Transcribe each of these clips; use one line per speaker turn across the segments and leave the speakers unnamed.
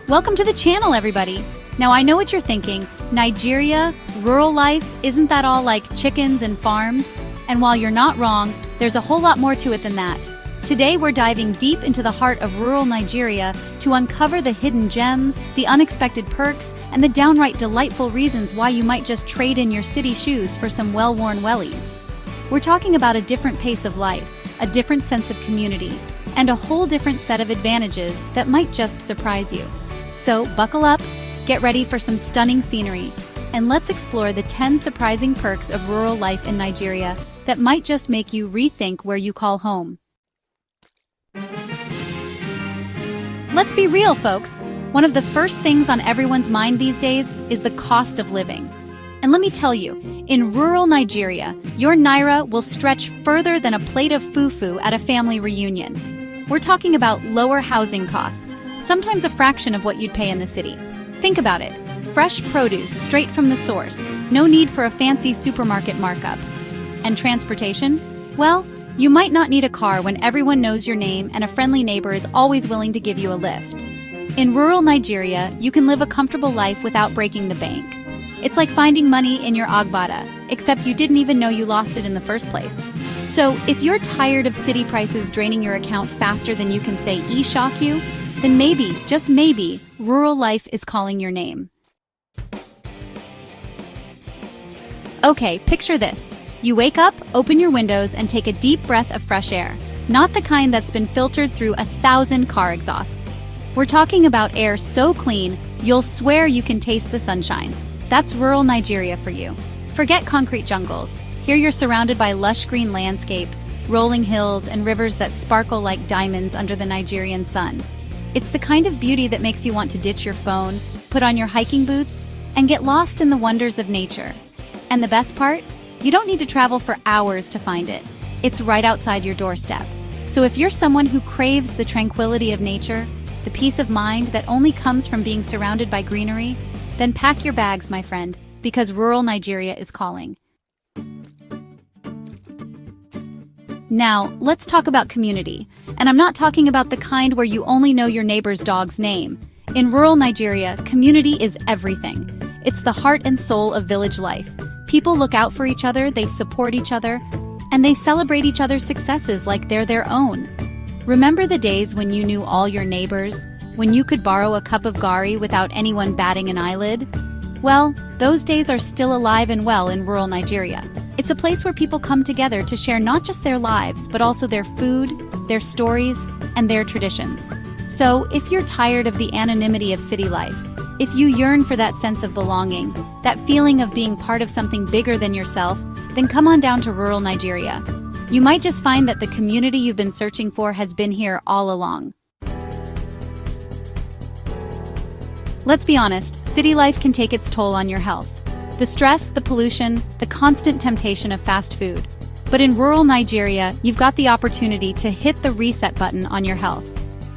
Welcome to the channel, everybody. Now I know what you're thinking. Nigeria, rural life, isn't that all like chickens and farms? And while you're not wrong, there's a whole lot more to it than that. Today we're diving deep into the heart of rural Nigeria to uncover the hidden gems, the unexpected perks, and the downright delightful reasons why you might just trade in your city shoes for some well-worn wellies. We're talking about a different pace of life, a different sense of community, and a whole different set of advantages that might just surprise you. So buckle up, get ready for some stunning scenery, and let's explore the 10 surprising perks of rural life in Nigeria that might just make you rethink where you call home. Let's be real, folks. One of the first things on everyone's mind these days is the cost of living. And let me tell you, in rural Nigeria, your naira will stretch further than a plate of fufu at a family reunion. We're talking about lower housing costs, sometimes a fraction of what you'd pay in the city. Think about it. Fresh produce straight from the source. No need for a fancy supermarket markup. And transportation? Well, you might not need a car when everyone knows your name and a friendly neighbor is always willing to give you a lift. In rural Nigeria, you can live a comfortable life without breaking the bank. It's like finding money in your agbada, except you didn't even know you lost it in the first place. So, if you're tired of city prices draining your account faster than you can say e-shock you, then maybe, just maybe, rural life is calling your name. Okay, picture this. You wake up, open your windows, and take a deep breath of fresh air. Not the kind that's been filtered through 1,000 car exhausts. We're talking about air so clean, you'll swear you can taste the sunshine. That's rural Nigeria for you. Forget concrete jungles. Here you're surrounded by lush green landscapes, rolling hills, and rivers that sparkle like diamonds under the Nigerian sun. It's the kind of beauty that makes you want to ditch your phone, put on your hiking boots, and get lost in the wonders of nature. And the best part? You don't need to travel for hours to find it. It's right outside your doorstep. So if you're someone who craves the tranquility of nature, the peace of mind that only comes from being surrounded by greenery, then pack your bags, my friend, because rural Nigeria is calling. Now, let's talk about community. And I'm not talking about the kind where you only know your neighbor's dog's name. In rural Nigeria, community is everything. It's the heart and soul of village life. People look out for each other, they support each other, and they celebrate each other's successes like they're their own. Remember the days when you knew all your neighbors? When you could borrow a cup of gari without anyone batting an eyelid? Well, those days are still alive and well in rural Nigeria. It's a place where people come together to share not just their lives, but also their food, their stories, and their traditions. So, if you're tired of the anonymity of city life, if you yearn for that sense of belonging, that feeling of being part of something bigger than yourself, then come on down to rural Nigeria. You might just find that the community you've been searching for has been here all along. Let's be honest, city life can take its toll on your health. The stress, the pollution, the constant temptation of fast food. But in rural Nigeria, you've got the opportunity to hit the reset button on your health.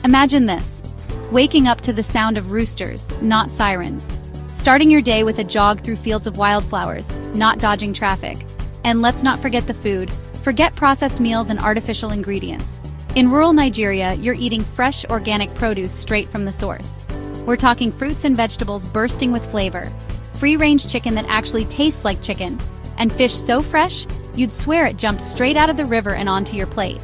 Imagine this. Waking up to the sound of roosters, not sirens. Starting your day with a jog through fields of wildflowers, not dodging traffic. And let's not forget the food. Forget processed meals and artificial ingredients. In rural Nigeria, you're eating fresh, organic produce straight from the source. We're talking fruits and vegetables bursting with flavor, free-range chicken that actually tastes like chicken, and fish so fresh, you'd swear it jumped straight out of the river and onto your plate.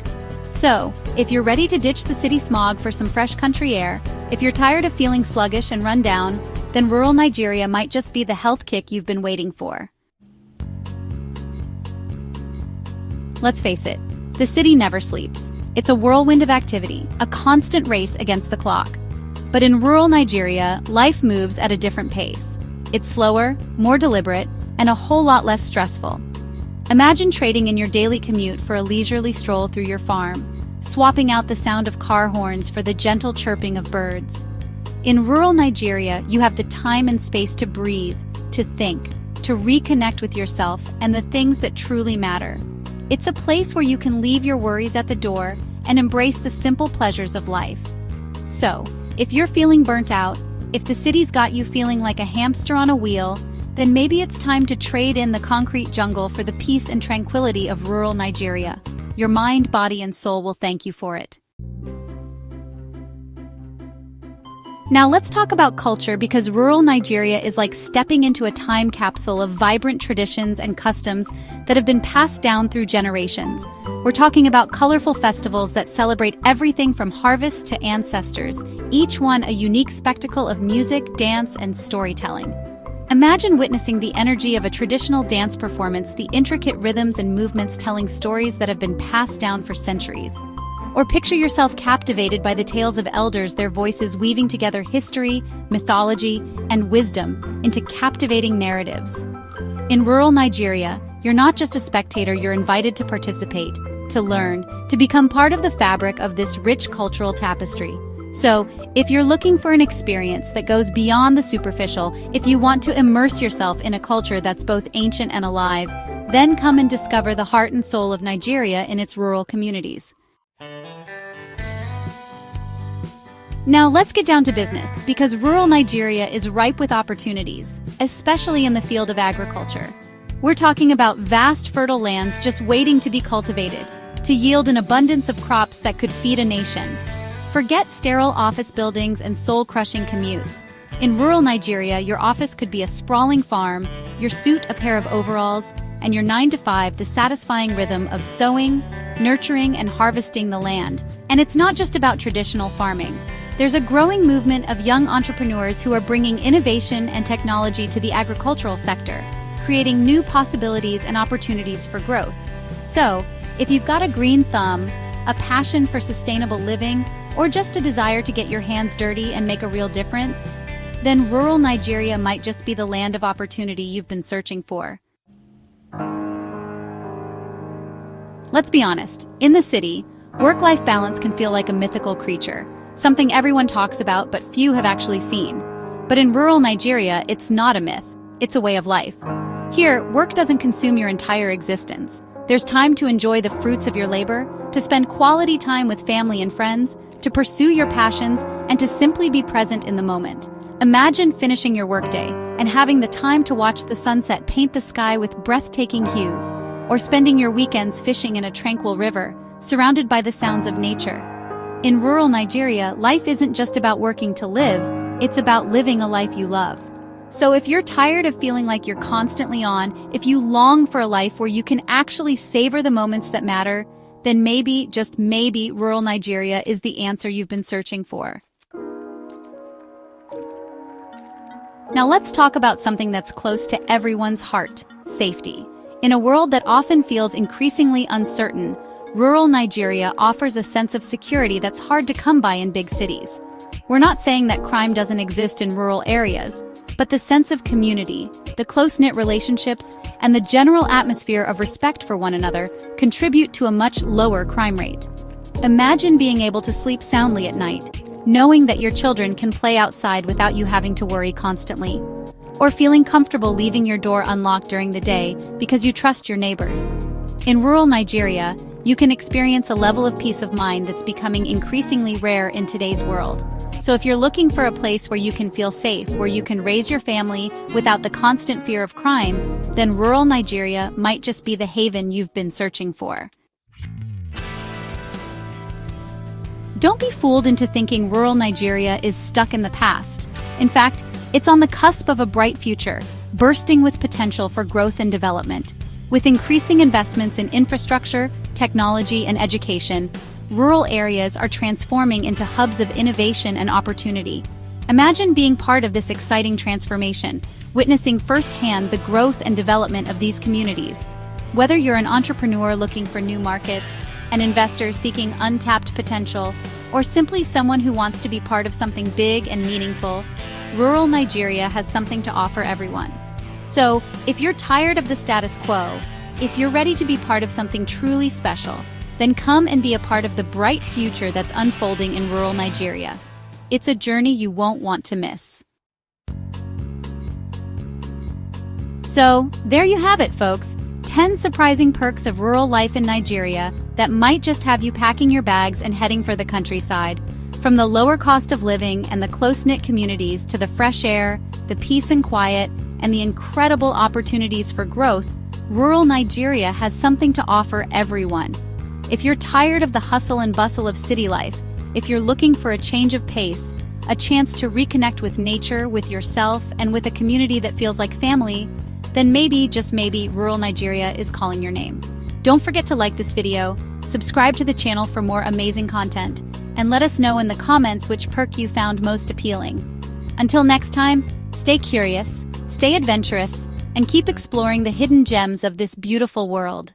So, if you're ready to ditch the city smog for some fresh country air, if you're tired of feeling sluggish and run down, then rural Nigeria might just be the health kick you've been waiting for. Let's face it, the city never sleeps. It's a whirlwind of activity, a constant race against the clock. But in rural Nigeria, life moves at a different pace. It's slower, more deliberate, and a whole lot less stressful. Imagine trading in your daily commute for a leisurely stroll through your farm, swapping out the sound of car horns for the gentle chirping of birds. In rural Nigeria, you have the time and space to breathe, to think, to reconnect with yourself and the things that truly matter. It's a place where you can leave your worries at the door and embrace the simple pleasures of life. So, if you're feeling burnt out, if the city's got you feeling like a hamster on a wheel, then maybe it's time to trade in the concrete jungle for the peace and tranquility of rural Nigeria. Your mind, body, and soul will thank you for it. Now let's talk about culture, because rural Nigeria is like stepping into a time capsule of vibrant traditions and customs that have been passed down through generations. We're talking about colorful festivals that celebrate everything from harvest to ancestors, each one a unique spectacle of music, dance, and storytelling. Imagine witnessing the energy of a traditional dance performance, the intricate rhythms and movements telling stories that have been passed down for centuries. Or picture yourself captivated by the tales of elders, their voices weaving together history, mythology, and wisdom into captivating narratives. In rural Nigeria, you're not just a spectator, you're invited to participate, to learn, to become part of the fabric of this rich cultural tapestry. So, if you're looking for an experience that goes beyond the superficial, if you want to immerse yourself in a culture that's both ancient and alive, then come and discover the heart and soul of Nigeria in its rural communities. Now let's get down to business, because rural Nigeria is ripe with opportunities, especially in the field of agriculture. We're talking about vast fertile lands just waiting to be cultivated, to yield an abundance of crops that could feed a nation. Forget sterile office buildings and soul-crushing commutes. In rural Nigeria, your office could be a sprawling farm, your suit a pair of overalls, and your 9 to 5 the satisfying rhythm of sowing, nurturing, and harvesting the land. And it's not just about traditional farming. There's a growing movement of young entrepreneurs who are bringing innovation and technology to the agricultural sector, creating new possibilities and opportunities for growth. So, if you've got a green thumb, a passion for sustainable living, or just a desire to get your hands dirty and make a real difference, then rural Nigeria might just be the land of opportunity you've been searching for. Let's be honest, in the city, work-life balance can feel like a mythical creature, something everyone talks about but few have actually seen. But in rural Nigeria, it's not a myth, it's a way of life. Here, work doesn't consume your entire existence. There's time to enjoy the fruits of your labor, to spend quality time with family and friends, to pursue your passions, and to simply be present in the moment. Imagine finishing your workday and having the time to watch the sunset paint the sky with breathtaking hues, or spending your weekends fishing in a tranquil river, surrounded by the sounds of nature. In rural Nigeria, life isn't just about working to live, it's about living a life you love. So if you're tired of feeling like you're constantly on, if you long for a life where you can actually savor the moments that matter, then maybe, just maybe, rural Nigeria is the answer you've been searching for. Now let's talk about something that's close to everyone's heart: safety. In a world that often feels increasingly uncertain, rural Nigeria offers a sense of security that's hard to come by in big cities. We're not saying that crime doesn't exist in rural areas, but the sense of community, the close-knit relationships, and the general atmosphere of respect for one another contribute to a much lower crime rate. Imagine being able to sleep soundly at night, knowing that your children can play outside without you having to worry constantly, or feeling comfortable leaving your door unlocked during the day because you trust your neighbors. In rural Nigeria, you can experience a level of peace of mind that's becoming increasingly rare in today's world. So if you're looking for a place where you can feel safe, where you can raise your family without the constant fear of crime, then rural Nigeria might just be the haven you've been searching for. Don't be fooled into thinking rural Nigeria is stuck in the past. In fact, it's on the cusp of a bright future, bursting with potential for growth and development. With increasing investments in infrastructure, technology, and education, rural areas are transforming into hubs of innovation and opportunity. Imagine being part of this exciting transformation, witnessing firsthand the growth and development of these communities. Whether you're an entrepreneur looking for new markets, an investor seeking untapped potential, or simply someone who wants to be part of something big and meaningful, rural Nigeria has something to offer everyone. So, if you're tired of the status quo, if you're ready to be part of something truly special, then come and be a part of the bright future that's unfolding in rural Nigeria. It's a journey you won't want to miss. So, there you have it, folks. 10 surprising perks of rural life in Nigeria that might just have you packing your bags and heading for the countryside. From the lower cost of living and the close-knit communities to the fresh air, the peace and quiet, and the incredible opportunities for growth, rural Nigeria has something to offer everyone. If you're tired of the hustle and bustle of city life, if you're looking for a change of pace, a chance to reconnect with nature, with yourself, and with a community that feels like family, then maybe, just maybe, rural Nigeria is calling your name. Don't forget to like this video, subscribe to the channel for more amazing content, and let us know in the comments which perk you found most appealing. Until next time, stay curious, stay adventurous, and keep exploring the hidden gems of this beautiful world.